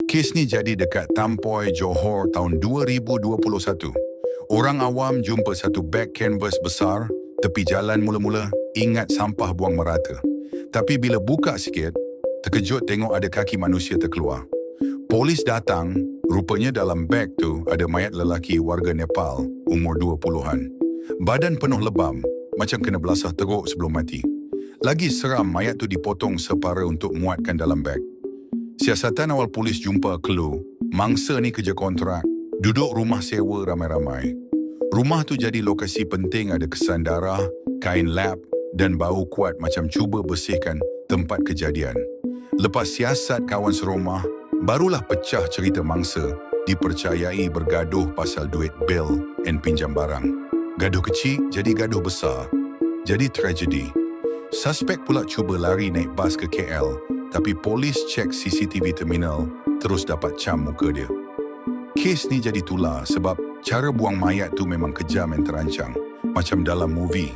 Kes ni jadi dekat Tampoi, Johor tahun 2021. Orang awam jumpa satu beg kanvas besar tepi jalan mula-mula, ingat sampah buang merata. Tapi bila buka sikit, terkejut tengok ada kaki manusia terkeluar. Polis datang, rupanya dalam beg tu ada mayat lelaki warga Nepal, umur 20-an. Badan penuh lebam, macam kena belasah teruk sebelum mati. Lagi seram, mayat tu dipotong separa untuk muatkan dalam beg. Siasatan awal polis jumpa clue, mangsa ni kerja kontrak, duduk rumah sewa ramai-ramai. Rumah tu jadi lokasi penting, ada kesan darah, kain lap dan bau kuat macam cuba bersihkan tempat kejadian. Lepas siasat kawan serumah, barulah pecah cerita mangsa dipercayai bergaduh pasal duit bil dan pinjam barang. Gaduh kecil jadi gaduh besar, jadi tragedi. Suspek pula cuba lari naik bas ke KL, tapi polis cek CCTV terminal terus dapat cam muka dia. Kes ni jadi tular sebab cara buang mayat tu memang kejam dan terancang, macam dalam movie.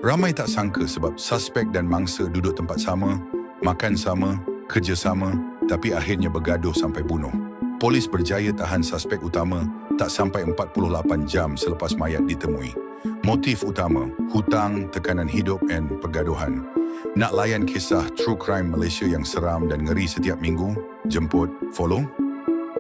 Ramai tak sangka sebab suspek dan mangsa duduk tempat sama, makan sama, kerja sama, tapi akhirnya bergaduh sampai bunuh. Polis berjaya tahan suspek utama tak sampai 48 jam selepas mayat ditemui. Motif utama, hutang, tekanan hidup dan pergaduhan. Nak layan kisah True Crime Malaysia yang seram dan ngeri setiap minggu? Jemput, follow